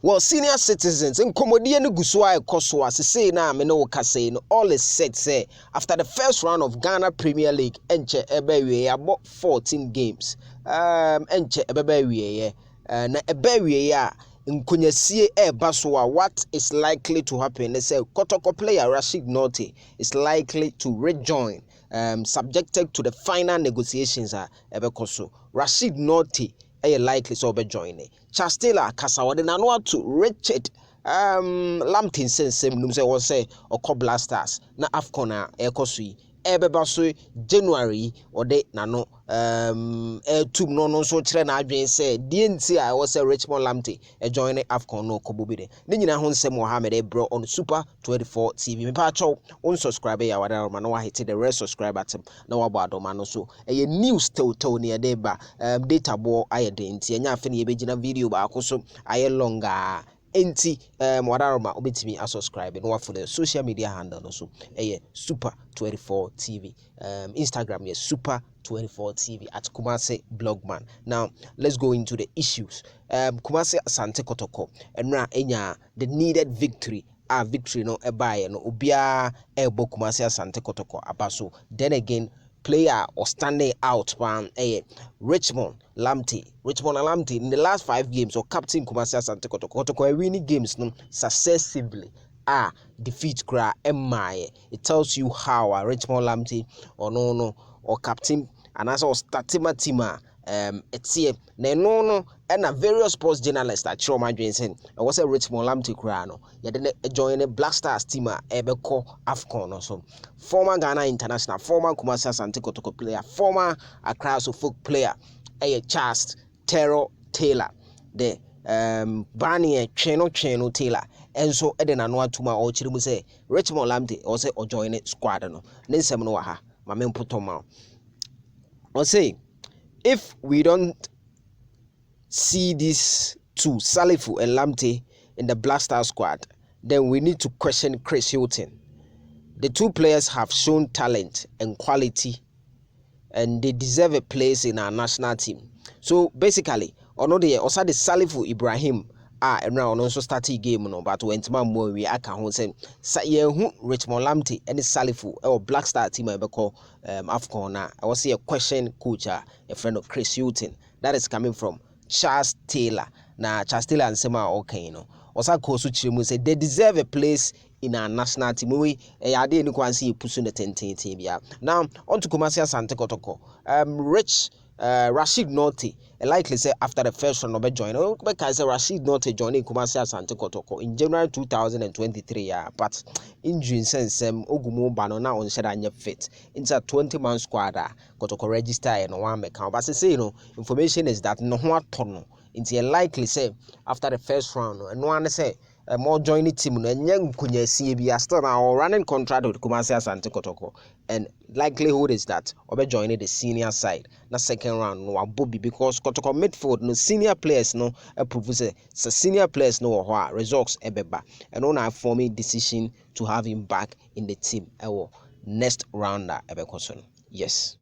Well, senior citizens in Comodia Guswa Koswa say na me no kase no all is set say after the first round of Ghana Premier League enche ebewe about 14 games. Enche ebewe na ebewe ya nkunyasie basoa. What is likely to happen? They say Kotoko player Rashid Nortey is likely to rejoin, subjected to the final negotiations ebekoso. Rashid Nortey likely so be joining. Chastela Kasawade Nanwa to Richard Lamptey sensem num say was say or Blasters na Afcona ekosui ebebaso January or de nano tum no so kire na adwen say die nti a was say Richmond Lamptey join Afcon no kobobide ne nyina ho nsem Mohammed bro on Super 24 TV me pa cho on subscribe ya wada ma no wa hit the rest subscribe button na wa bado ma no so news to ne de ba data bo aye de nti enya afa ne ye begina video ba akoso aye longer enti wadaroma obetimi a subscribe no for the social media handle no so Super 24 TV, Instagram Super 24 TV at Kumase Blogman. Now let's go into the issues. Kumase Asante Kotoko enra enya the needed victory no ebaye no obia ebo Kumase Asante Kotoko abaso. Then again player or standing out Richmond Lamptey in the last 5 games or captain Kumasi Asante Kotoko winning games no successively defeat kra emaye. It tells you how Richmond Lamptey or captain and as or starting tima it's here no and a various sports journalists that show my dreams and was a Richmond Lamptey crano ya then join a Black Stars team ebeko Afcon or so. Former Ghana international, former Kumasi Asante Kotoko player, former Accra folk player Charles Terrell Taylor the Barney Cheno Taylor and so eden anwa tuma o chirimu say Richmond Lamptey or say or join it squad no nsem no ha ma me potoma or say if we don't see these two, Salifu and Lamptey, in the Black Star squad, then we need to question Chris Hilton. The two players have shown talent and quality, and they deserve a place in our national team. So basically, also the Salifu Ibrahim and now also started game no, but when tomorrow we aka ho say Richmond Lamptey and Salifu or Black Star team ebeko Afcon na I was see a question coach a friend of Chris Hilton that is coming from Charles Taylor. Na Charles Taylor and Sema okay no osa ko so chiremu say they deserve a place in our national team. We ade ni kwan see pusu the 10 bia. Now on to Kumasi Asante Kotoko. Rashid Nortey likely say after the first round of join. Because Rashid Nortey joining Kumasi Asante Kotoko in January 2023 but injury sense ogumo bano na on sheda anye fit. It's a 20-man squad Kotoko register and one account. But say information is that no ho atono. It's likely say after the first round and one say more joining team and young kunya CB still now running contract with Kumasi Asante Kotoko, and likelihood is that obe joining the senior side na second round no abobi because Kotoko midfield no senior players no approve say senior players no ho results ebeba and on a forming decision to have him back in the team next rounder ebekoso. Yes.